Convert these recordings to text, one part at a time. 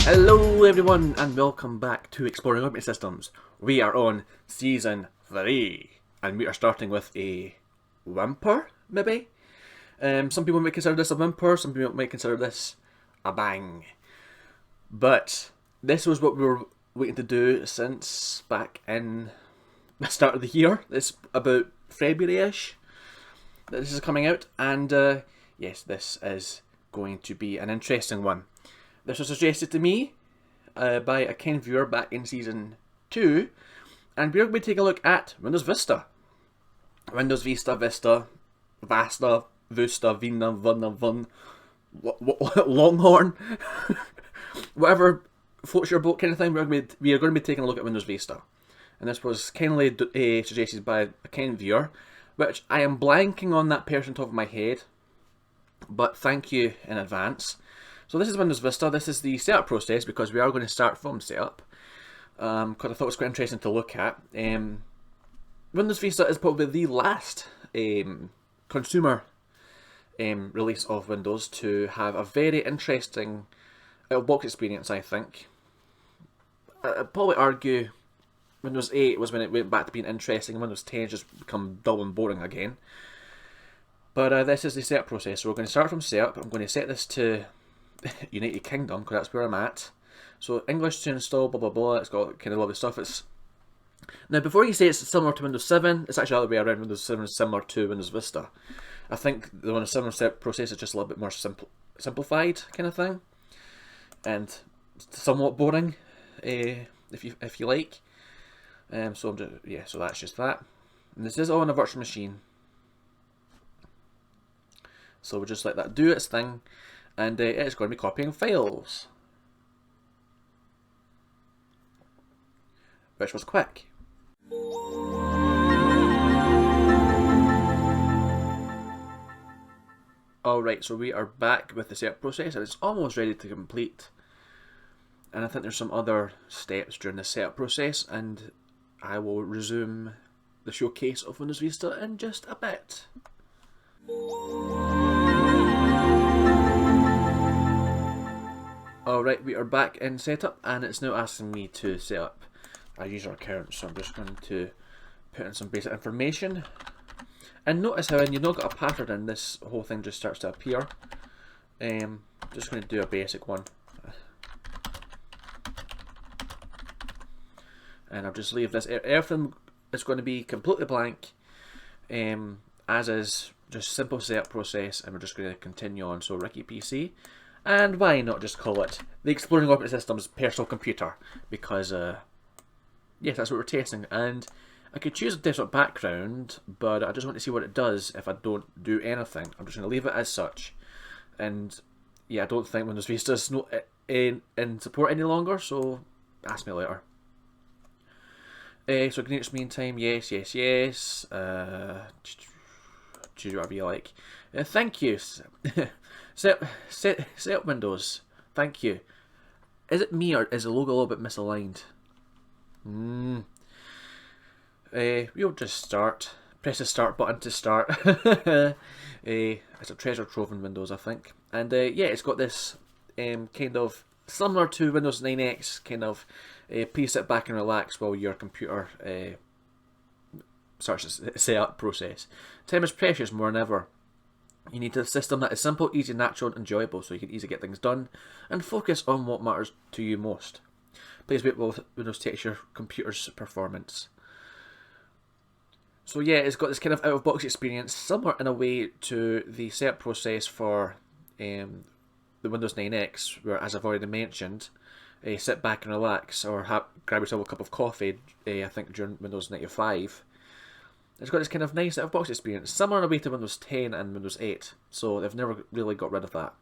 Hello everyone and welcome back to Exploring Operating Systems. We are on Season 3 and we are starting with a whimper, maybe? Some people might consider this a whimper, some people might consider this a bang. But this was what we were waiting to do since back in the start of the year. It's about February-ish that this is coming out, and yes, this is going to be an interesting one. This was suggested to me by a kind viewer back in Season 2, and we're going to take a look at Windows Vista. Windows Vista, Vista, Vasta, Vusta, Vina, Vuna, Vun, Longhorn, whatever floats your boat kind of thing, we are going to be taking a look at Windows Vista. And this was kindly suggested by a kind viewer, which I am blanking on that person top of my head, but thank you in advance. So this is Windows Vista. This is the setup process because we are going to start from setup. Because I thought it was quite interesting to look at. Windows Vista is probably the last consumer release of Windows to have a very interesting out-of-box experience, I think. I'd probably argue Windows 8 was when it went back to being interesting, and Windows 10 just become dull and boring again. But this is the setup process. So we're going to start from setup. I'm going to set this to United Kingdom because that's where I'm at. So English to install, blah blah blah. It's got kind of lovely stuff. Now before you say it's similar to Windows 7, it's actually the other way around. Windows 7 is similar to Windows Vista. I think the Windows 7 setup process is just a little bit more simplified kind of thing, and somewhat boring, if you like. So that's just that. And this is all on a virtual machine. So we'll just let that do its thing. And it's going to be copying files, which was quick. Alright, so we are back with the setup process and it's almost ready to complete. And I think there's some other steps during the setup process, and I will resume the showcase of Windows Vista in just a bit. Alright, we are back in setup and it's now asking me to set up a user account, so I'm just going to put in some basic information. And notice how when you've not got a pattern in, this whole thing just starts to appear. Just going to do a basic one. And I'll just leave this, everything is going to be completely blank, as is, just simple setup process, and we're just going to continue on. So Ricky PC. And why not just call it the Exploring Operating Systems personal computer? Because, yes, that's what we're testing. And I could choose a desktop background, but I just want to see what it does if I don't do anything. I'm just going to leave it as such. And, yeah, I don't think Windows Vista is not in support any longer, so ask me later. So continuous meantime, yes. Choose whatever you like. Thank you. Set up Windows. Thank you. Is it me or is the logo a little bit misaligned? We'll just start. Press the start button to start. It's a treasure trove in Windows, I think. And yeah, it's got this kind of similar to Windows 9X kind of please sit back and relax while your computer starts the setup process. Time is precious more than ever. You need a system that is simple, easy, natural, and enjoyable so you can easily get things done and focus on what matters to you most. Please wait while Windows takes your computer's performance. So yeah, it's got this kind of out-of-box experience, similar in a way to the setup process for the Windows 9X, where, as I've already mentioned, sit back and relax, or grab yourself a cup of coffee, I think during Windows 95. It's got this kind of nice out-of-box experience, similar in a way to Windows 10 and Windows 8, so they've never really got rid of that.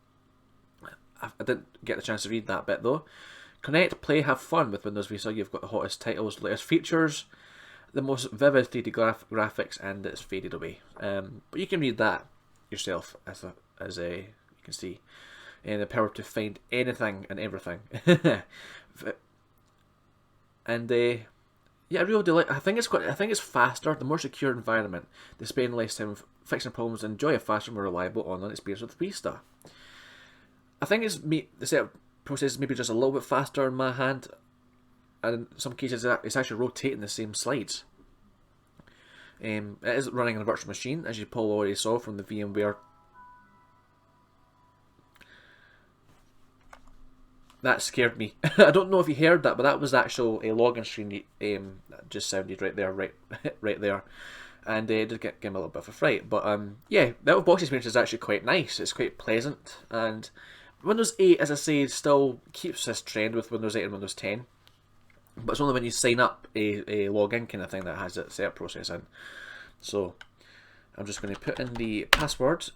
I didn't get the chance to read that bit though. Connect, play, have fun with Windows Vista. You've got the hottest titles, latest features, the most vivid 3D graphics, and it's faded away. But you can read that yourself, as you can see. And the power to find anything and everything. And yeah, I really do like. I think it's faster, the more secure environment. They spend less time fixing problems and enjoy a faster, more reliable online experience with Vista. I think the setup processes maybe just a little bit faster in my hand, and in some cases it's actually rotating the same slides. It is running on a virtual machine, as you probably already saw from the VMware. That scared me. I don't know if you heard that, but that was the actual login screen that just sounded right there, right there. And it did give me a little bit of a fright. But yeah, the out-of-box experience is actually quite nice. It's quite pleasant. And Windows 8, as I say, still keeps this trend with Windows 8 and Windows 10. But it's only when you sign up a login kind of thing that has that setup process in. So I'm just going to put in the password,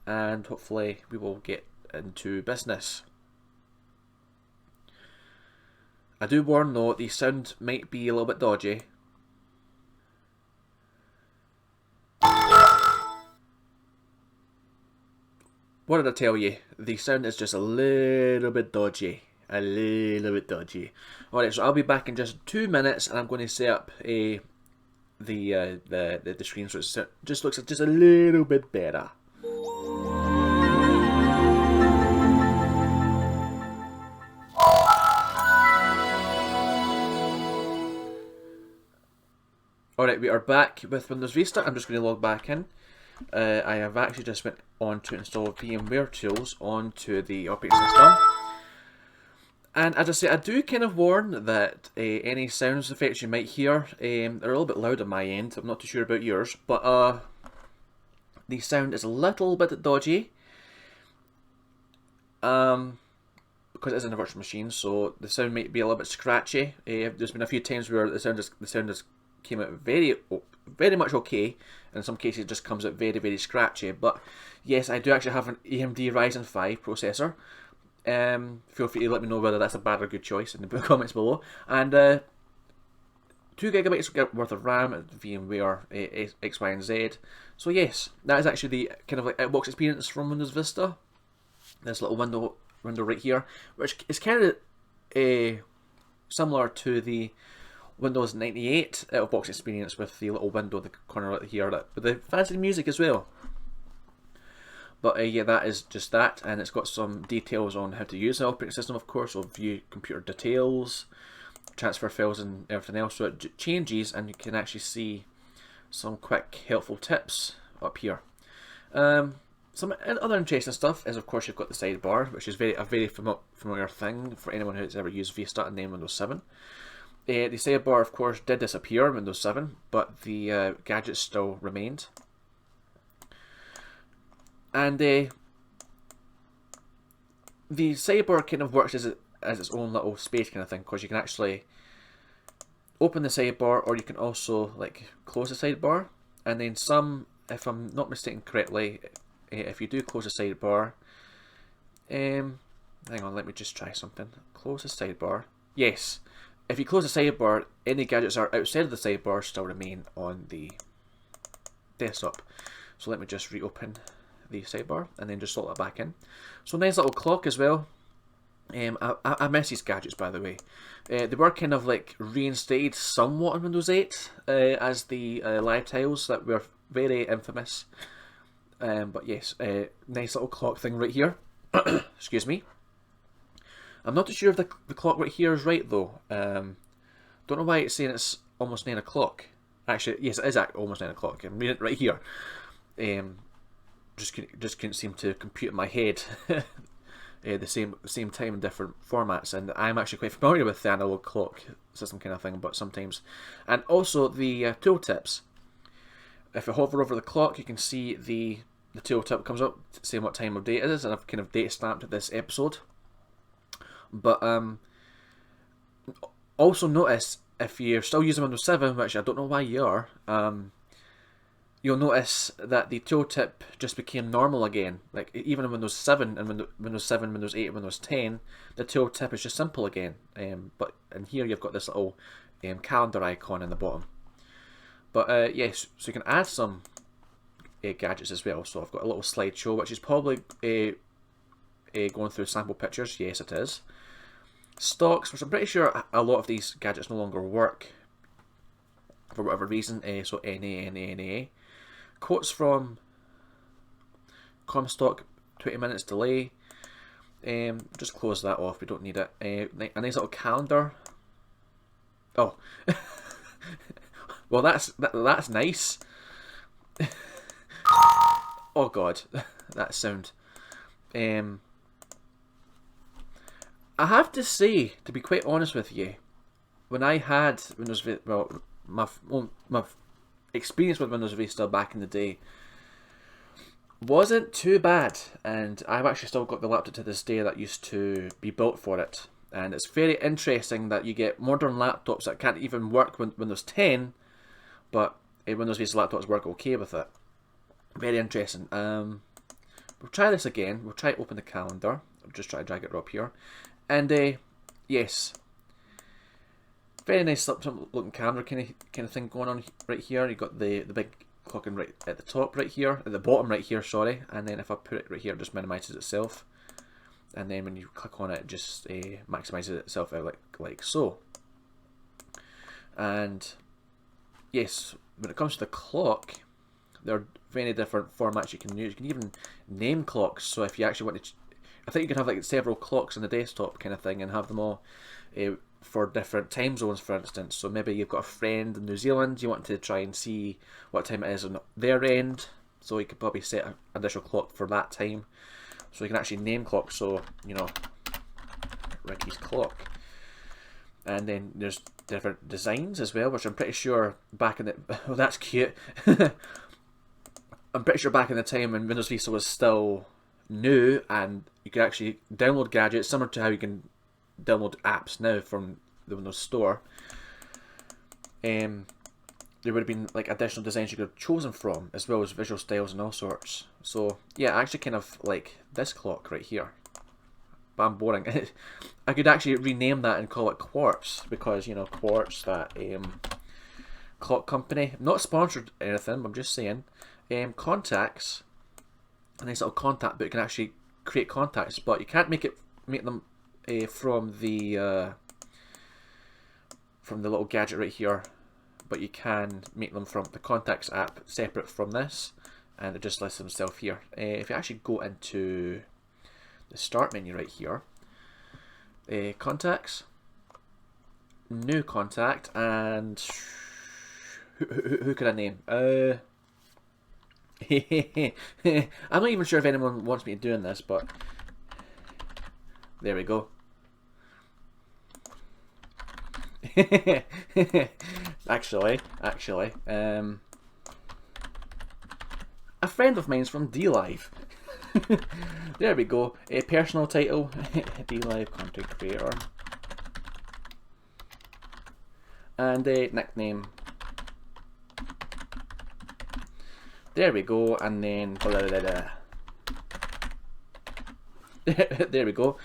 and hopefully we will get into business. I do warn though, the sound might be a little bit dodgy. What did I tell you? The sound is just a little bit dodgy. A little bit dodgy. Alright, so I'll be back in just 2 minutes, and I'm going to set up the screen so it just looks just a little bit better. Alright, we are back with Windows Vista. I'm just going to log back in. I have actually just went on to install VMware tools onto the operating system. And as I say, I do kind of warn that any sounds effects you might hear are a little bit loud on my end. I'm not too sure about yours, but the sound is a little bit dodgy. Because it is in a virtual machine, so the sound might be a little bit scratchy. There's been a few times where the sound has came out very much okay, and in some cases it just comes out very scratchy. But yes, I do actually have an AMD Ryzen 5 processor. Feel free to let me know whether that's a bad or good choice in the comments below. And 2 GB worth of RAM, VMware X, Y, and Z. So yes, that is actually the kind of like outbox experience from Windows Vista. This little window right here, which is kind of similar to the Windows 98 out-of-box experience with the little window in the corner right here with the fancy music as well. But yeah, that is just that, and it's got some details on how to use the operating system, of course, so view computer details, transfer files and everything else, so it changes, and you can actually see some quick helpful tips up here. Some other interesting stuff is, of course, you've got the sidebar, which is a very familiar thing for anyone who's ever used Vista and then Windows 7. The sidebar, of course, did disappear in Windows 7, but the gadgets still remained. And the sidebar kind of works as its own little space kind of thing, because you can actually open the sidebar, or you can also like close the sidebar. And then some, if I'm not mistaken correctly, if you do close the sidebar, hang on, let me just try something. Close the sidebar. Yes. If you close the sidebar, any gadgets that are outside of the sidebar still remain on the desktop. So let me just reopen the sidebar and then just slot that back in. So nice little clock as well. I miss these gadgets, by the way. They were kind of like reinstated somewhat on Windows 8 as the live tiles that were very infamous. But yes, nice little clock thing right here. Excuse me. I'm not too sure if the clock right here is right though. Don't know why it's saying it's almost 9 o'clock. Actually, yes, it is almost 9 o'clock. I'm reading it right here. Just couldn't seem to compute in my head the same time in different formats. And I'm actually quite familiar with the analog clock system kind of thing, but sometimes. And also the tooltips. If I hover over the clock, you can see the tooltip comes up saying what time of day it is, and I've kind of date stamped this episode. But also notice, if you're still using Windows 7, which I don't know why you are, you'll notice that the tooltip just became normal again. Like even in Windows 7 and Windows 7, Windows 8, and Windows 10, the tooltip is just simple again. But in here you've got this little calendar icon in the bottom. But yes, so you can add some gadgets as well. So I've got a little slideshow, which is probably going through sample pictures. Yes, it is. Stocks, which I'm pretty sure a lot of these gadgets no longer work for whatever reason. So NA. Quotes from Comstock, 20 minutes delay. Just close that off, we don't need it. A nice little calendar. Oh, well that's nice. Oh god, that sound. I have to say, to be quite honest with you, when I had Windows Vista, well, my experience with Windows Vista back in the day wasn't too bad, and I've actually still got the laptop to this day that used to be built for it. And it's very interesting that you get modern laptops that can't even work with Windows 10, but Windows Vista laptops work okay with it. Very interesting. We'll try this again. We'll try to open the calendar. I'll just try to drag it up here. And yes, very nice looking calendar kind of thing going on right here. You've got the big clocking right at the top right here, at the bottom right here, sorry. And then if I put it right here, it just minimises itself. And then when you click on it, it just maximises itself out like so. And yes, when it comes to the clock, there are many different formats you can use. You can even name clocks. So if you actually want to, I think you can have like several clocks on the desktop kind of thing, and have them all for different time zones, for instance. So maybe you've got a friend in New Zealand, you want to try and see what time it is on their end, so you could probably set an additional clock for that time. So you can actually name clocks, so, you know, Ricky's clock. And then there's different designs as well, which I'm pretty sure back in the... Oh, that's cute. I'm pretty sure back in the time when Windows Vista was still new, and you could actually download gadgets, similar to how you can download apps now from the Windows Store. There would have been like additional designs you could have chosen from, as well as visual styles and all sorts. So yeah, I actually kind of like this clock right here. But I'm boring. I could actually rename that and call it Quartz, because, you know, Quartz, that clock company. Not sponsored or anything, but I'm just saying. Contacts, a nice little contact book. You can actually create contacts, but you can't make them from the little gadget right here. But you can make them from the Contacts app, separate from this, and it just lists themselves here. If you actually go into the Start menu right here, Contacts, New Contact, and who could I name? I'm not even sure if anyone wants me doing this, but there we go. actually, a friend of mine's from D-Live. There we go. A personal title, D-Live content creator, and a nickname. There we go, and then blah, blah, blah. There we go.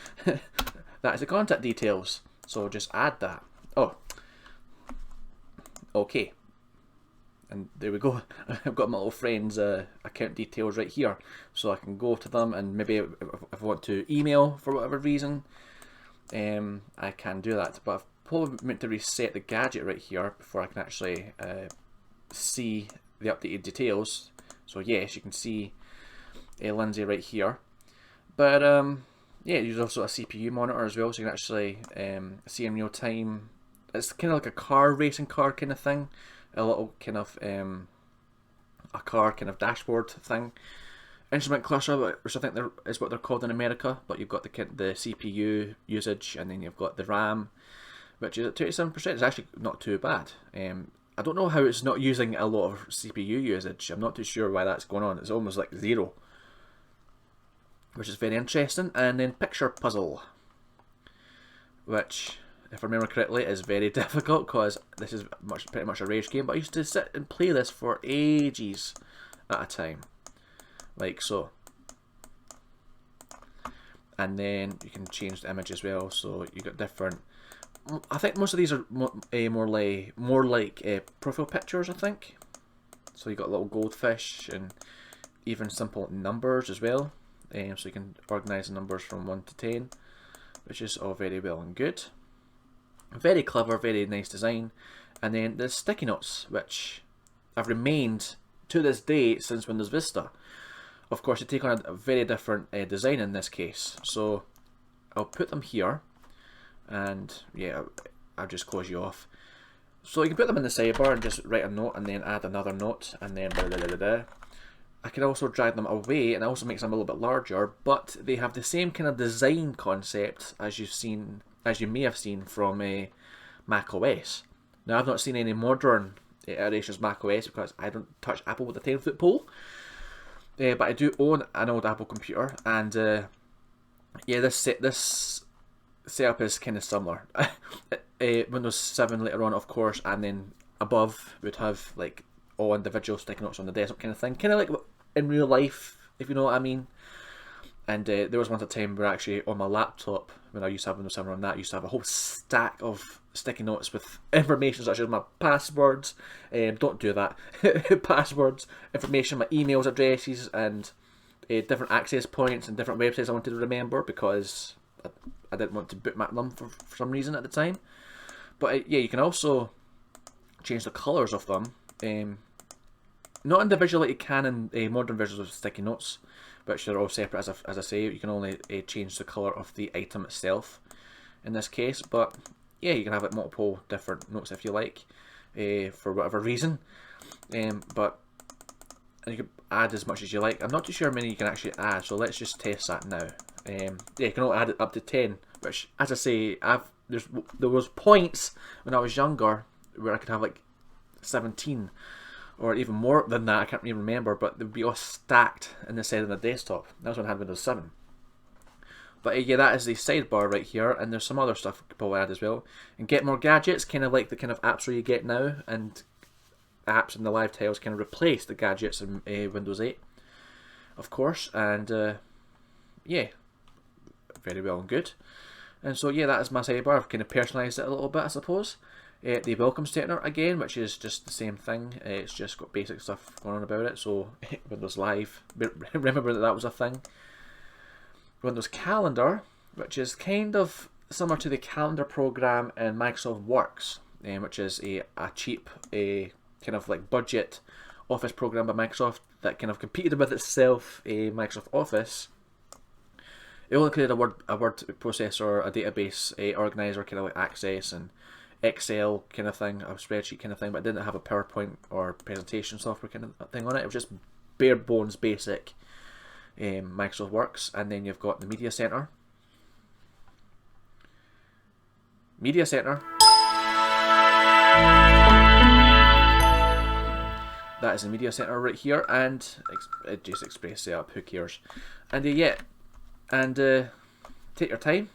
That is the contact details. So just add that. Oh, okay. And there we go. I've got my little friend's account details right here, so I can go to them, and maybe if I want to email for whatever reason, I can do that. But I've probably meant to reset the gadget right here before I can actually see the updated details. So yes, you can see Lindsay right here. But yeah, there's also a CPU monitor as well, so you can actually see in real time. It's kind of like a racing car kind of thing, a little kind of a car kind of dashboard thing. Instrument cluster, which I think is what they're called in America, but you've got the CPU usage, and then you've got the RAM, which is at 27%. It's actually not too bad. I don't know how it's not using a lot of CPU usage. I'm not too sure why that's going on. It's almost like zero, which is very interesting. And then picture puzzle, which, if I remember correctly, is very difficult, because this is pretty much a rage game. But I used to sit and play this for ages at a time, like so. And then you can change the image as well, so you got different. I think most of these are more like profile pictures, I think. So you got little goldfish and even simple numbers as well. So you can organise the numbers from 1 to 10, which is all very well and good. Very clever, very nice design. And then the sticky notes, which have remained to this day since Windows Vista. Of course, you take on a very different design in this case. So I'll put them here, and yeah, I'll just close you off. So you can put them in the sidebar and just write a note and then add another note and then blah, blah, blah, blah. I can also drag them away, and it also makes them a little bit larger, but they have the same kind of design concept as you may have seen from Mac OS. Now, I've not seen any modern iterations of Mac OS because I don't touch Apple with a 10-foot pole, but I do own an old Apple computer, and yeah, this setup is kind of similar. Windows 7 later on, of course, and then above would have like all individual sticky notes on the desktop kind of thing, kind of like in real life, if you know what I mean. And there was once a time where actually on my laptop, when I used to have Windows 7 on that, I used to have a whole stack of sticky notes with information such as my passwords. Don't do that. Passwords, information, my emails, addresses, and different access points and different websites I wanted to remember because I didn't want to bookmark them for some reason at the time. But yeah, you can also change the colours of them. Not individually like you can in modern versions of sticky notes, which are all separate, as I say. You can only change the colour of the item itself in this case, but yeah, you can have like multiple different notes if you like, for whatever reason. But you can add as much as you like. I'm not too sure how many you can actually add, so let's just test that now. Yeah, you can only add it up to 10, which, as I say, there was points when I was younger where I could have like 17 or even more than that. I can't even remember, but they would be all stacked in the side of the desktop. That was when I had Windows 7. But yeah, that is the sidebar right here, and there's some other stuff you could probably add as well. And get more gadgets, kind of like the kind of apps where you get now, and apps in the live tiles kind of replace the gadgets in Windows 8, of course. And yeah, very well and good. And so yeah, that is my sidebar. I've kind of personalised it a little bit, I suppose. The welcome center again, which is just the same thing. It's just got basic stuff going on about it. So Windows Live, remember that was a thing. Windows Calendar, which is kind of similar to the calendar program in Microsoft Works, which is a cheap, kind of like budget office program by Microsoft that kind of competed with itself, Microsoft Office. It only included a word processor, a database organizer, kind of like Access and Excel kind of thing, a spreadsheet kind of thing, but it didn't have a PowerPoint or presentation software kind of thing on it. It was just bare bones basic Microsoft Works. And then you've got the Media Center. Media Center. That is the Media Center right here, and just Express setup, who cares? And yeah, and take your time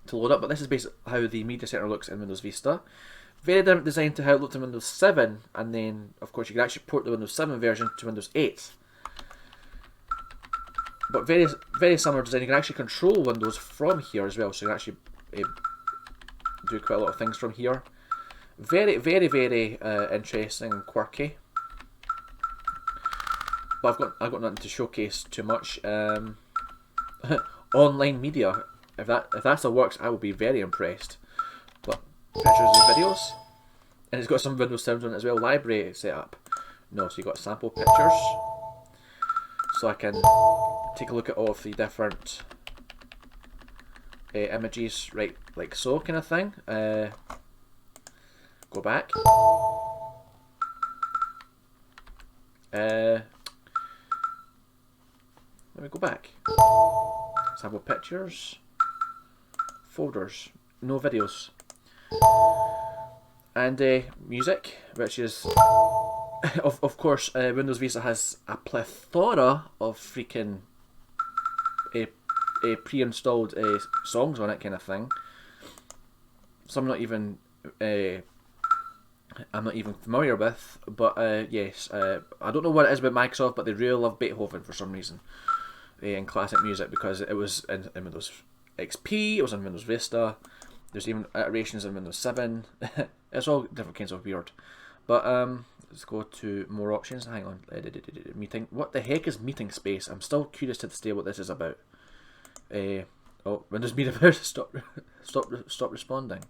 to load up, but this is basically how the Media Center looks in Windows Vista. Very different design to how it looked in Windows 7, and then of course you can actually port the Windows 7 version to Windows 8. But very, very similar design. You can actually control Windows from here as well, so you can actually do quite a lot of things from here. Very, very, very interesting and quirky. But I've got nothing to showcase too much. Online media. If that still works, I will be very impressed. But pictures and videos, and it's got some Windows sounds on it as well. Library setup. No, so you got sample pictures, so I can take a look at all of the different images, right, like so, kind of thing. Go back. Let me go back. Sample pictures. Folders. No videos. And music, which is of course Windows Vista has a plethora of freaking pre-installed songs on it, kind of thing. Some I'm not even familiar with, but yes, I don't know what it is about Microsoft, but they really love Beethoven for some reason in classic music, because it was in Windows XP, it was in Windows Vista, there's even iterations in Windows 7. It's all different kinds of weird. But let's go to more options. Hang on, meeting. What the heck is meeting space? I'm still curious to stay what this is about. Oh, Windows Media stop responding.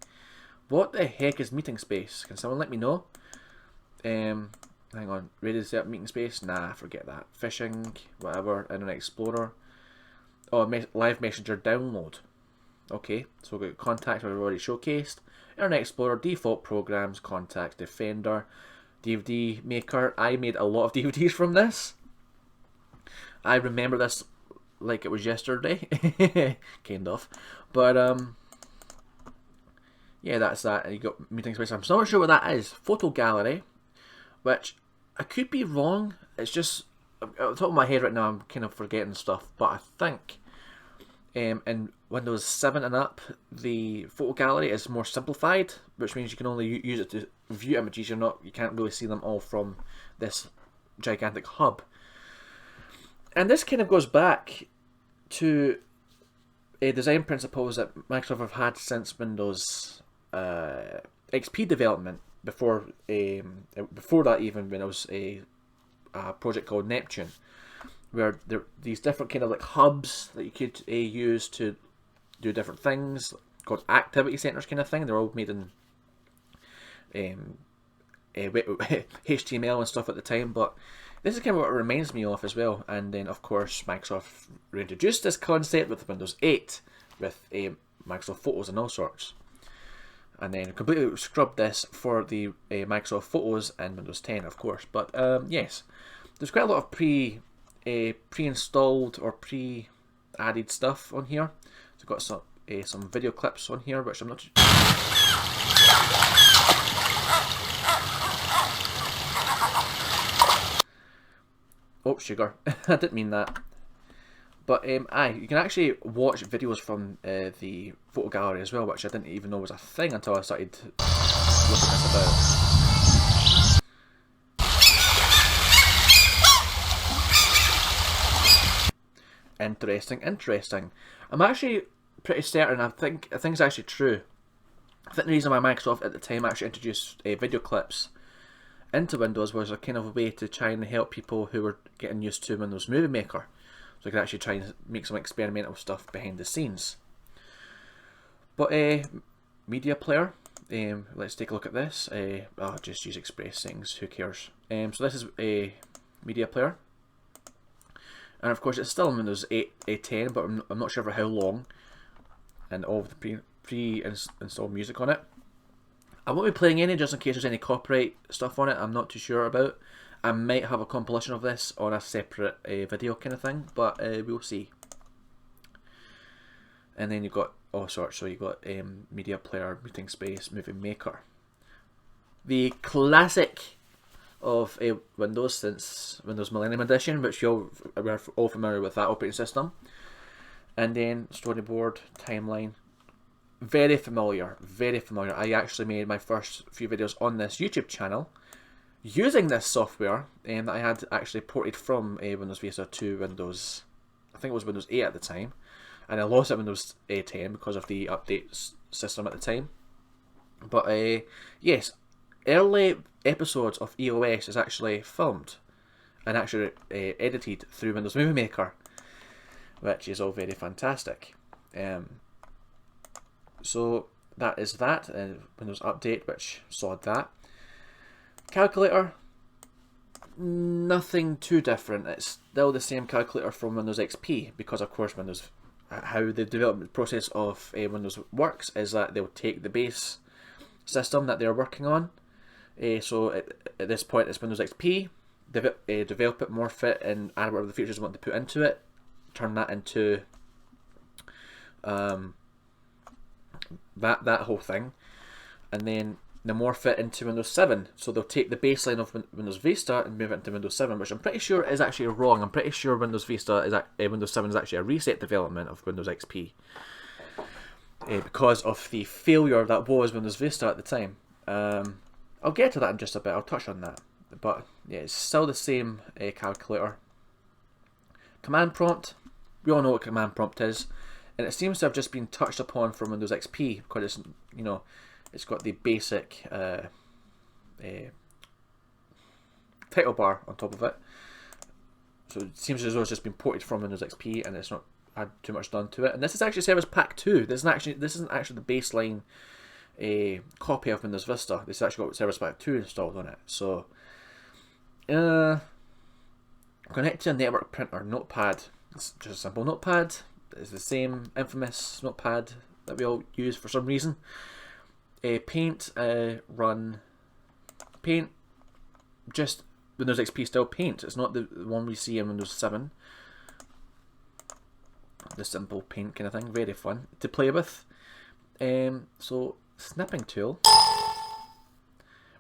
What the heck is meeting space? Can someone let me know? Hang on, ready to set up meeting space? Nah, forget that. Phishing, whatever, Internet Explorer. Oh, live messenger download. Okay, so we've got Contacts, we've already showcased. Internet Explorer, Default Programs, Contacts, Defender, DVD Maker. I made a lot of DVDs from this. I remember this like it was yesterday, kind of. But yeah, that's that. And you got Meeting Space. I'm not sure what that is. Photo Gallery, which I could be wrong. It's just at the top of my head right now. I'm kind of forgetting stuff, but I think in Windows 7 and up, the photo gallery is more simplified, which means you can only use it to view images. You can't really see them all from this gigantic hub. And this kind of goes back to design principles that Microsoft have had since Windows XP development. Before that, even when it was a project called Neptune, where there these different kind of like hubs that you could use to do different things, called activity centers kind of thing. They're all made in HTML and stuff at the time, but this is kind of what it reminds me of as well. And then of course Microsoft reintroduced this concept with Windows 8 with Microsoft Photos and all sorts, and then completely scrubbed this for the Microsoft Photos and Windows 10 of course. But yes, there's quite a lot of pre-installed or pre-added stuff on here. So I've got some video clips on here, which I'm not. Oh, sugar! I didn't mean that. But you can actually watch videos from the photo gallery as well, which I didn't even know was a thing until I started looking this about. Interesting. I'm actually pretty certain. I think it's actually true. I think the reason why Microsoft at the time actually introduced video clips into Windows was a kind of a way to try and help people who were getting used to Windows Movie Maker, so they could actually try and make some experimental stuff behind the scenes. But media player. Let's take a look at this. I'll just use Express Things. Who cares? So this is a media player. And of course it's still in Windows 8, 10, but I'm not sure for how long. And all of the pre-installed music on it. I won't be playing any just in case there's any copyright stuff on it. I'm not too sure about. I might have a compilation of this on a separate video kind of thing, but we'll see. And then you've got all sorts. So you've got media player, meeting space, movie maker. The classic of Windows since Windows Millennium Edition, which we're all familiar with that operating system. And then storyboard, timeline. Very familiar. I actually made my first few videos on this YouTube channel using this software that I had actually ported from Windows Vista to Windows, I think it was Windows 8 at the time, and I lost it in Windows 10 because of the update system at the time. But yes, early episodes of EOS is actually filmed and actually edited through Windows Movie Maker, which is all very fantastic. So that is that. Windows Update, which saw that. Calculator, nothing too different. It's still the same calculator from Windows XP, because of course how the development process of Windows works is that they'll take the base system that they're working on. So at this point it's Windows XP, develop it, morph it, and add whatever the features you want to put into it, turn that into that whole thing, and then they morph it into Windows 7. So they'll take the baseline of Windows Vista and move it into Windows 7, which I'm pretty sure is actually wrong. I'm pretty sure Windows 7 is actually a reset development of Windows XP, because of the failure that was Windows Vista at the time. I'll get to that in just a bit. I'll touch on that. But yeah, it's still the same calculator. Command prompt. We all know what command prompt is, and it seems to have just been touched upon from Windows XP, because it's, it's got the basic title bar on top of it. So it seems as though it's just been ported from Windows XP and it's not had too much done to it. And this is actually Service Pack 2. This isn't actually the baseline copy of Windows Vista. This has actually got Service Pack 2 installed on it. So connect to a network printer, Notepad. It's just a simple Notepad. It's the same infamous Notepad that we all use for some reason. Paint, run Paint, just Windows XP still Paint. It's not the one we see in Windows 7. The simple Paint kind of thing, very fun to play with. So snipping tool.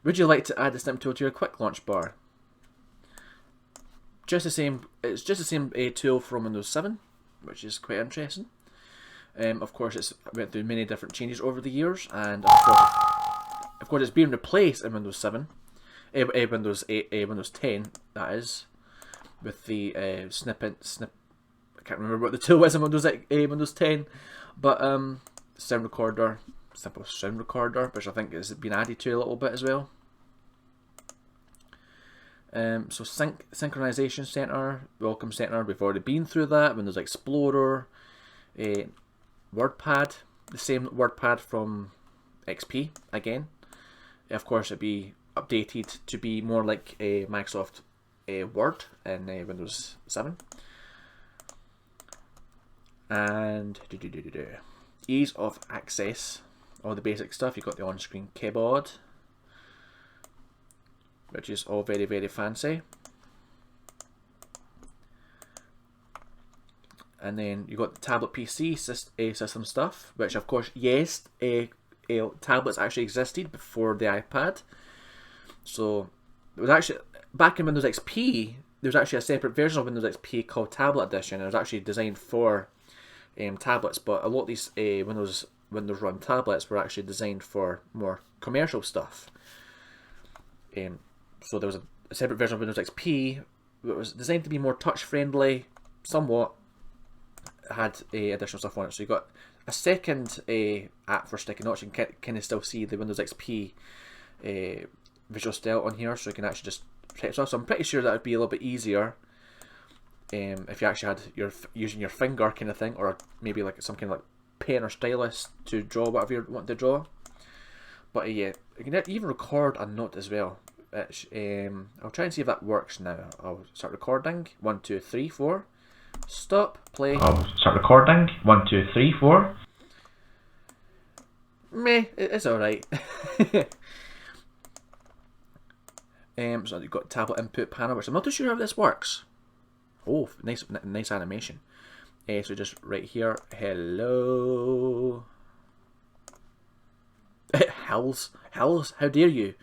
Would you like to add the snip tool to your quick launch bar? Just the same. It's just the same tool from Windows 7, which is quite interesting. Of course, it's went through many different changes over the years, and of course, it's being replaced in Windows 7, Windows 8, Windows 10. That is, with the snip. I can't remember what the tool was in Windows 10, but sound recorder, simple sound recorder, which I think has been added to a little bit as well. So synchronization center, welcome center. We've already been through that. Windows Explorer. Wordpad, the same Wordpad from XP again. Of course, it'd be updated to be more like a Microsoft Word in Windows 7. And ease of access, all the basic stuff. You've got the on-screen keyboard, which is all very, very fancy. And then you've got the tablet PC system stuff, which of course, yes, tablets actually existed before the iPad. So it was actually, back in Windows XP, there was actually a separate version of Windows XP called Tablet Edition. It was actually designed for tablets, but a lot of these Windows Run tablets were actually designed for more commercial stuff. So there was a separate version of Windows XP that was designed to be more touch friendly, somewhat. Had additional stuff on it, so you got a second app for sticky notes. You can kind of still see the Windows XP visual style on here, so you can actually just type stuff. So I'm pretty sure that would be a little bit easier if you actually had using your finger kind of thing, or maybe like some kind of like pen or stylus to draw whatever you want to draw. But yeah, you can even record a note as well. Which, I'll try and see if that works now. I'll start recording. 1, 2, 3, 4. Stop, play. I'll start recording. 1, 2, 3, 4. Meh, it's alright. So you've got tablet input panel, which I'm not too sure how this works. Oh, nice animation. So just right here, hello. Hells, how dare you?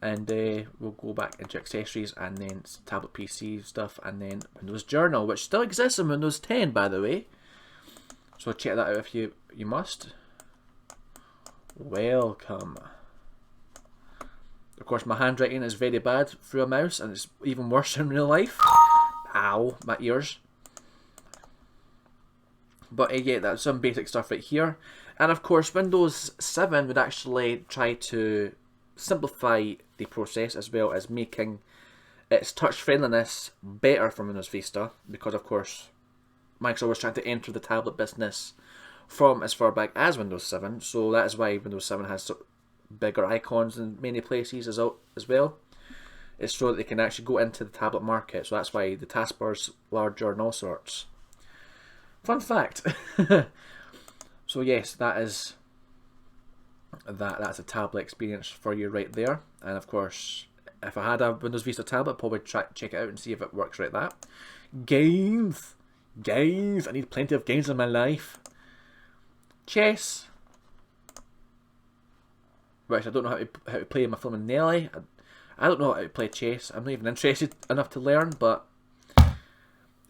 And we'll go back into accessories, and then tablet PC stuff, and then Windows Journal, which still exists in Windows 10, by the way. So check that out if you must. Welcome. Of course, my handwriting is very bad through a mouse, and it's even worse in real life. Ow, my ears. But yeah, that's some basic stuff right here. And of course, Windows 7 would actually try to simplify the process, as well as making its touch friendliness better from Windows Vista, because of course Microsoft was trying to enter the tablet business from as far back as Windows 7, so that is why Windows 7 has bigger icons in many places as well. It's so that they can actually go into the tablet market, so that's why the taskbar's larger and all sorts. Fun fact. So yes, that's a tablet experience for you right there. And of course, if I had a Windows Vista tablet, I'd probably check it out and see if it works like that. Games, I need plenty of games in my life. Chess, which I don't know how to play in my film in Nelly. I don't know how to play chess. I'm not even interested enough to learn, but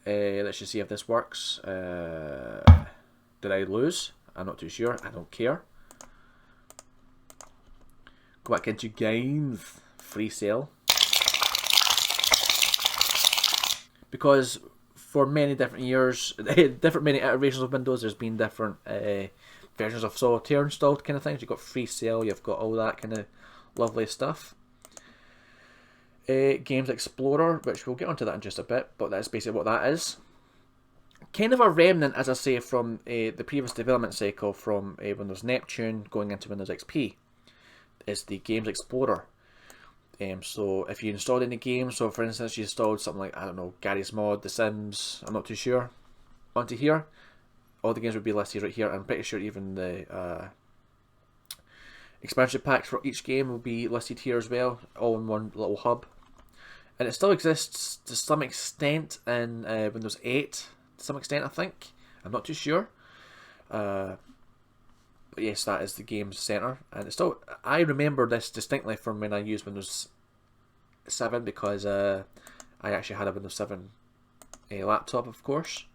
let's just see if this works. Did I lose? I'm not too sure. I don't care. Go back into games. Free sale. Because for many different years, many iterations of Windows, there's been different versions of Solitaire installed kind of things. You've got free sale, you've got all that kind of lovely stuff. Games Explorer, which we'll get onto that in just a bit, but that's basically what that is. Kind of a remnant, as I say, from the previous development cycle from Windows Neptune going into Windows XP, is the Games Explorer. So if you installed any games, so for instance you installed something like, I don't know, Garry's Mod, The Sims, I'm not too sure, onto here, all the games would be listed right here. I'm pretty sure even the expansion packs for each game will be listed here as well, all in one little hub. And it still exists to some extent in Windows 8, to some extent I think. I'm not too sure. But yes, that is the games center. And it's still, I remember this distinctly from when I used Windows 7 because I actually had a Windows 7 laptop, of course.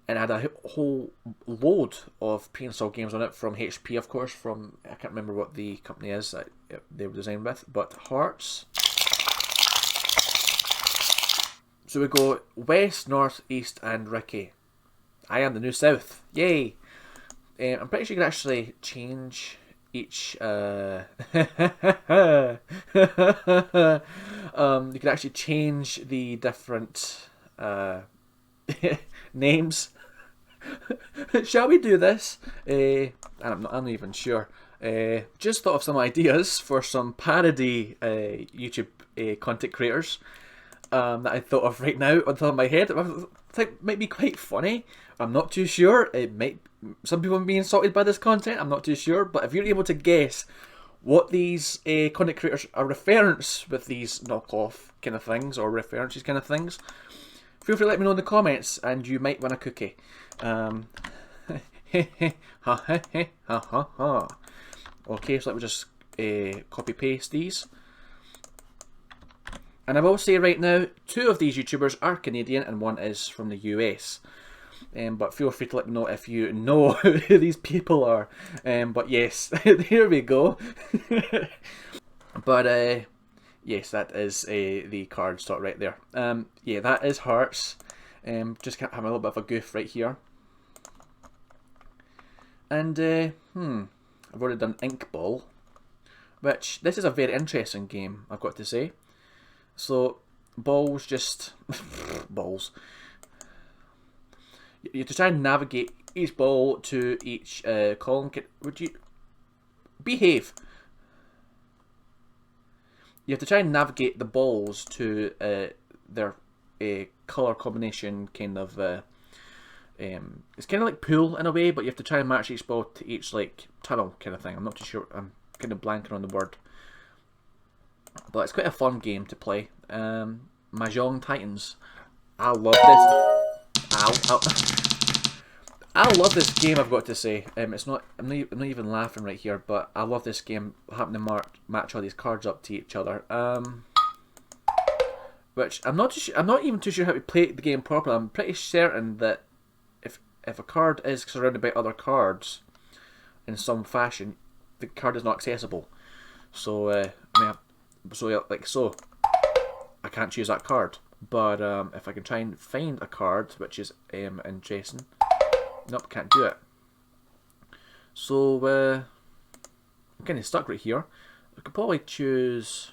And I had a whole load of pre-installed games on it from HP, of course, from, I can't remember what the company is that they were designed with, but Hearts. So we go west, north, east, and Ricky. I am the New South. Yay! I'm pretty sure you can actually change each... you can actually change the different names. Shall we do this? I'm not even sure. Just thought of some ideas for some parody YouTube content creators that I thought of right now on the top of my head. I think might be quite funny. I'm not too sure. It might. Some people may be insulted by this content. I'm not too sure. But if you're able to guess what these content creators are reference with these knockoff kind of things or references kind of things, feel free to let me know in the comments, and you might win a cookie. Okay, so let me just copy paste these. And I will say right now, 2 of these YouTubers are Canadian and 1 is from the US. But feel free to let me know if you know who these people are. But yes, there we go. But yes, that is the card stock right there. Yeah, that is Hearts. Just having a little bit of a goof right here. And I've already done Ink Ball, which this is a very interesting game, I've got to say. So balls, just balls. You have to try and navigate each ball to each column. Would you behave? You have to try and navigate the balls to their color combination kind of. It's kind of like pool in a way, but you have to try and match each ball to each like tunnel kind of thing. I'm not too sure. I'm kind of blanking on the word, but it's quite a fun game to play. Mahjong Titans. I love this. I love this game, I've got to say. It's not. I'm not even laughing right here, but I love this game. Having to match all these cards up to each other. Which I'm not even too sure how to play the game properly. I'm pretty certain that if a card is surrounded by other cards in some fashion, the card is not accessible. So I can't choose that card. But if I can try and find a card which is interesting, nope, can't do it. So I'm kind of stuck right here. I could probably choose.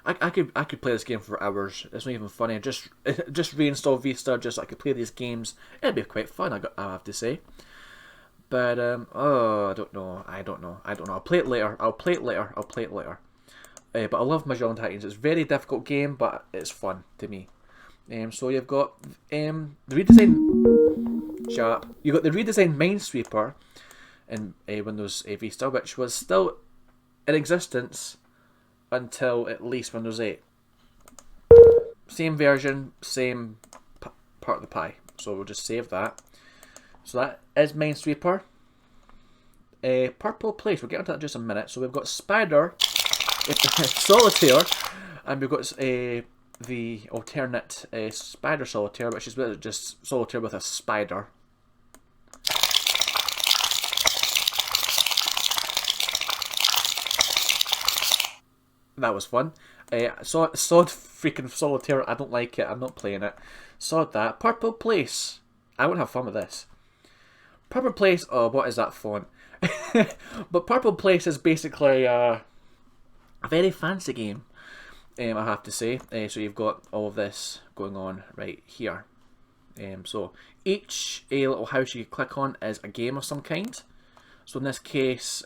I could play this game for hours. It's not even funny. Just reinstall Vista just so I could play these games. It'd be quite fun, I have to say. But I don't know. I'll play it later. But I love Mahjong Titans. It's a very difficult game, but it's fun to me. So you've got the redesigned. Shut up. You got the redesigned Minesweeper in Windows Vista, which was still in existence until at least Windows 8. Same version, same part of the pie. So we'll just save that. So that is Minesweeper. Purple Place, we'll get into that in just a minute. So we've got Spider, Solitaire, and we've got the alternate Spider Solitaire, which is just Solitaire with a spider. That was fun. Sod freaking Solitaire, I don't like it, I'm not playing it. Sod that. Purple Place. I won't have fun with this. Purple Place, oh, what is that font? But Purple Place is basically a very fancy game, I have to say. So you've got all of this going on right here. So each little house you click on is a game of some kind. So in this case,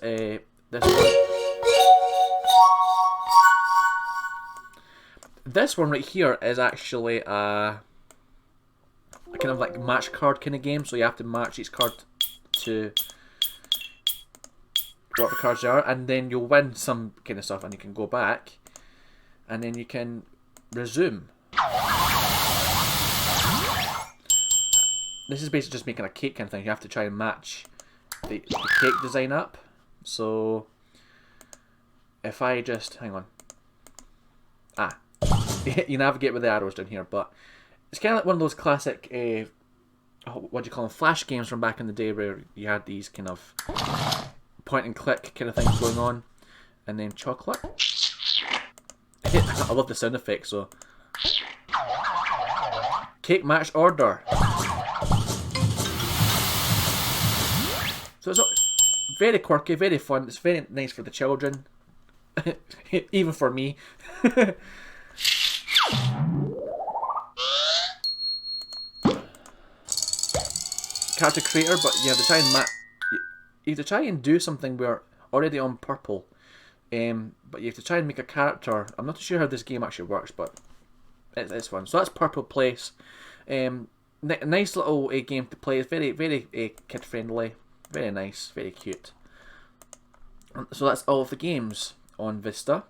this one right here is actually a a kind of like match card kind of game, so you have to match each card to whatever cards they are, and then you'll win some kind of stuff, and you can go back, and then you can resume. This is basically just making a cake kind of thing. You have to try and match the cake design up. So if I just hang on, you navigate with the arrows down here, but it's kind of like one of those classic what do you call them, flash games from back in the day, where you had these kind of point and click kind of things going on. And then chocolate. I love the sound effects. So cake match order. So it's very quirky, very fun. It's very nice for the children, even for me. Character creator, but you have to try and you have to try and do something. We're already on purple, but you have to try and make a character. I'm not too sure how this game actually works, but it's fun. So that's Purple Place. Nice little game to play. It's very, very kid friendly. Very nice, very cute. So that's all of the games on Vista.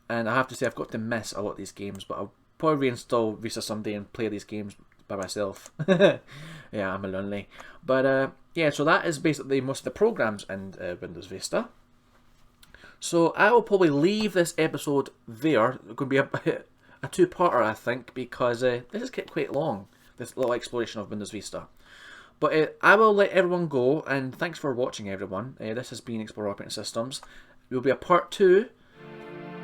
And I have to say, I've got to miss a lot of these games, but I'll probably reinstall Vista someday and play these games by myself. Yeah, I'm a lonely. But yeah, so that is basically most of the programs in Windows Vista. So I will probably leave this episode there. It's going to be a two-parter, I think, because this is quite long, this little exploration of Windows Vista. But I will let everyone go, and thanks for watching, everyone. This has been Explore Operating Systems. There will be a part 2.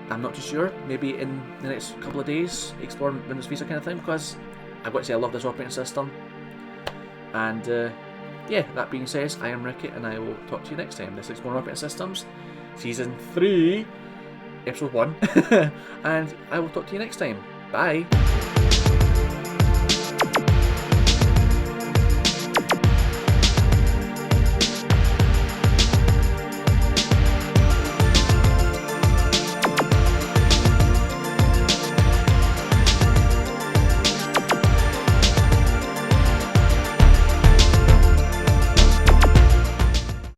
I'm not too sure. Maybe in the next couple of days, exploring Windows Vista kind of thing, because I've got to say I love this operating system. And yeah, that being said, I am Ricky, and I will talk to you next time. This is Exploring Operating Systems, Season 3, Episode 1. And I will talk to you next time. Bye!